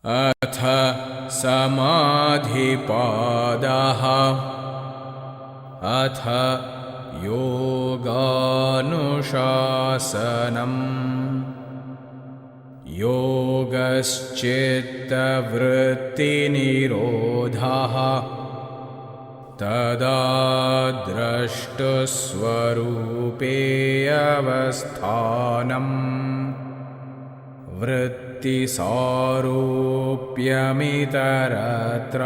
अथ समाधिपादः। अथ योगानुशासनम्। योगश्चित्तवृत्तिनिरोधः तदा द्रष्टुस्वरूपे अवस्थानम् वृत्तिसारूप्यमितरत्र।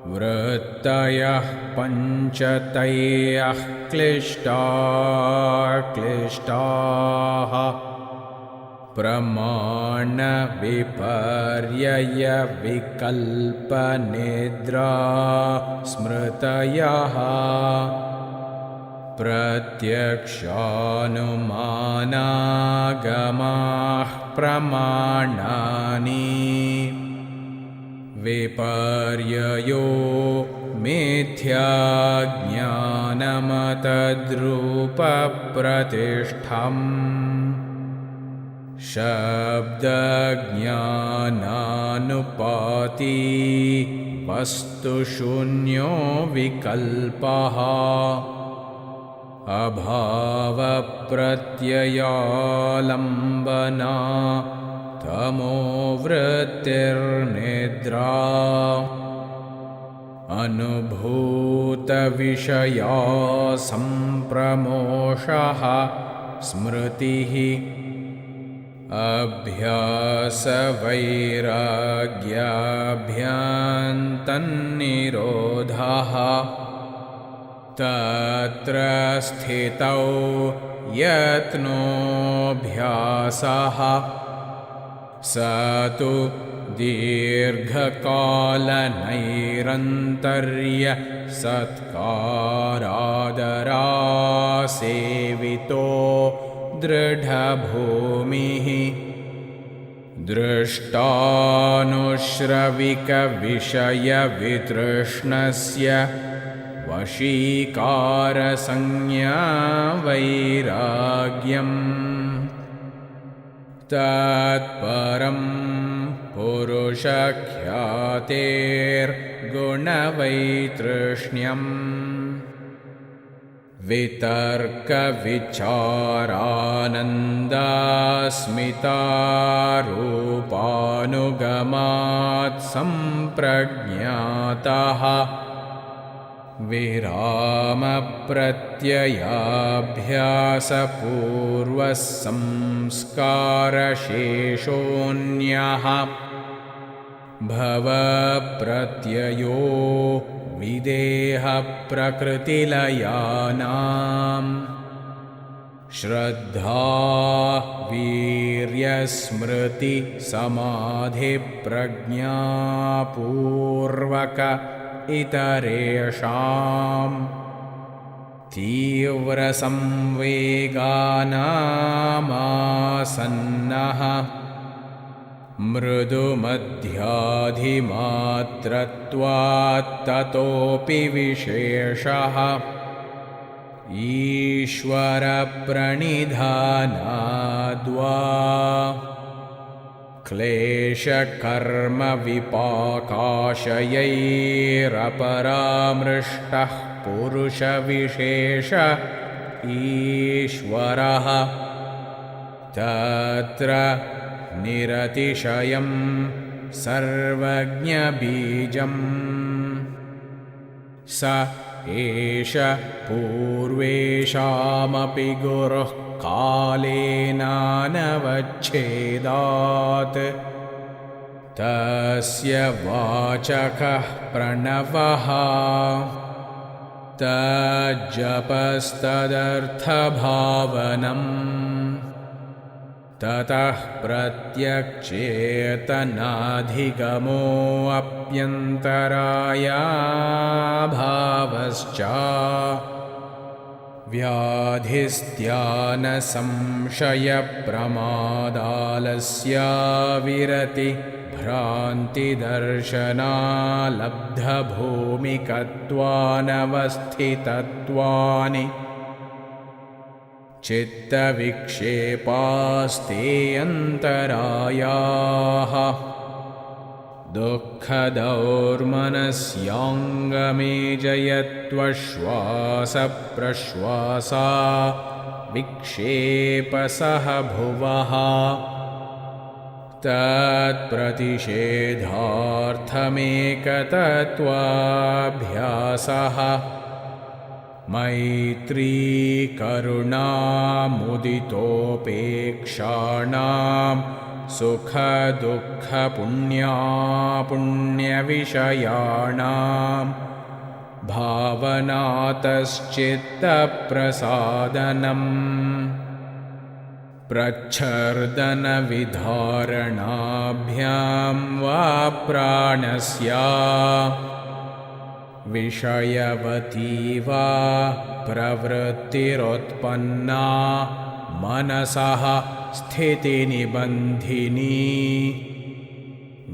वृत्तयः पञ्चतयः क्लिष्टाः प्रमाणविपर्ययविकल्पनिद्रा स्मृतयः। प्रत्यक्षानुमानागमाः प्रमाणानि। विपर्ययो मिथ्याज्ञानमतद्रूपप्रतिष्ठम्। शब्दज्ञानानुपाती वस्तुशून्यो विकल्पः। अभावप्रत्ययालम्बना तमोवृत्तिर्निद्रा। अनुभूतविषया सम्प्रमोषः स्मृतिः। अभ्यासवैराग्याभ्यान्तन्निरोधः। तत्र स्थितौ यत्नोऽभ्यासः स तु दीर्घकालनैरन्तर्य सत्कारादरासेवितो दृढभूमिः। दृष्टानुश्रविकविषयवितृष्णस्य वशीकारसंज्ञा वैराग्यम्। तत्परं पुरुषख्यातेर्गुणवैतृष्ण्यम्। वितर्कविचारानन्दास्मितारूपानुगमात् सम्प्रज्ञातः। विरामप्रत्ययाभ्यासपूर्वः संस्कारशेषोऽन्यः। भवप्रत्ययो विदेहप्रकृतिलयानाम्। श्रद्धा वीर्यस्मृतिसमाधिप्रज्ञापूर्वक इतरेषाम्। तीव्रसंवेगानामासन्नः। मृदुमध्याधिमात्रत्वात्ततोऽपि विशेषः। ईश्वरप्रणिधानाद्वा क्लेशकर्मविपाकाशयैरपरामृष्टः पुरुषविशेष ईश्वरः। तत्र निरतिशयं सर्वज्ञबीजम्। स एष पूर्वेषामपि गुरुः कालेनानवच्छेदात्। तस्य वाचकः प्रणवः। तज्जपस्तदर्थभावनम्। ततः प्रत्यक्षेतनाधिगमोऽप्यन्तरायाभावश्च। व्याधिस्त्यानसंशयप्रमादालस्याविरति भ्रान्तिदर्शनालब्धभूमिकत्वानवस्थितत्वानि। चित्तविक्षेपास्ते अन्तरायाः दुःखदौर्मनस्याङ्गमे जयत्वश्वासप्रश्वासा विक्षेपसह भुवः तत्प्रतिषेधार्थमेकतत्त्वाभ्यासः मैत्री करुणामुदितोपेक्षाणां सुखदुःखपुण्यापुण्यविषयाणां भावनातश्चित्तप्रसादनम् प्रच्छर्दनविधारणाभ्यां वा प्राणस्य विषयवती वा प्रवृत्तिरुत्पन्ना मनसः स्थितिनिबन्धिनी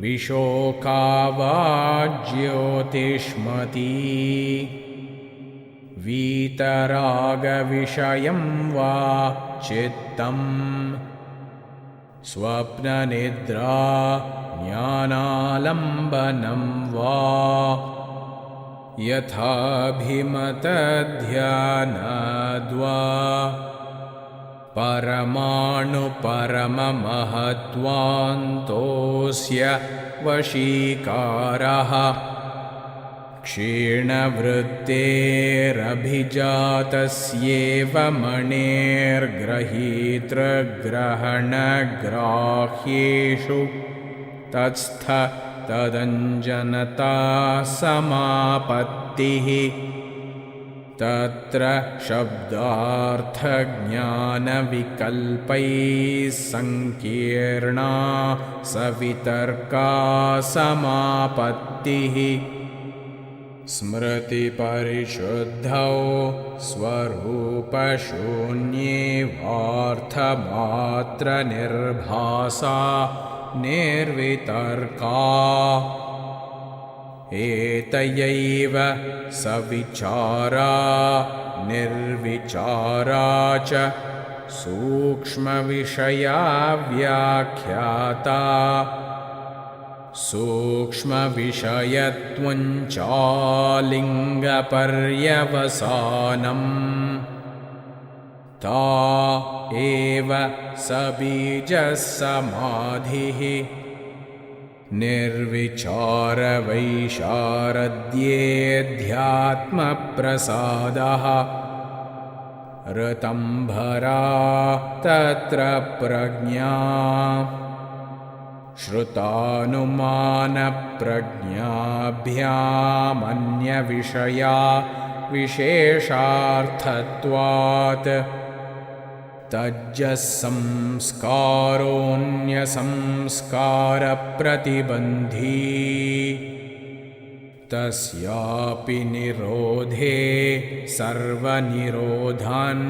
विशोका वा ज्योतिष्मती वीतरागविषयं वा चित्तम् स्वप्ननिद्रा ज्ञानालम्बनं वा यथाभिमतध्यानाद्वा परमाणुपरममहत्त्वान्तोऽस्य वशीकारः क्षीणवृत्तेरभिजातस्येव मणेर्गृहीतृग्रहणग्राह्येषु तत्स्थतदञ्जनता समापत्तिः तत्र शब्दार्थज्ञानविकल्पैः सङ्कीर्णा सवितर्का समापत्तिः स्मृतिपरिशुद्धौ स्वरूपशून्ये वार्थमात्रनिर्भासा निर्वितर्का एतयैव सविचारा निर्विचारा च सूक्ष्मविषया व्याख्याता सूक्ष्मविषयत्वञ्चालिङ्गपर्यवसानम् ता एव सबीजसमाधिः निर्विचारवैशारद्येऽध्यात्मप्रसादः ऋतम्भरा तत्र प्रज्ञा श्रुतानुमानप्रज्ञाभ्यामन्यविषया विशेषार्थत्वात् तज्जसंस्कारोऽन्यसंस्कारप्रतिबन्धी तस्यापि निरोधे सर्वनिरोधान्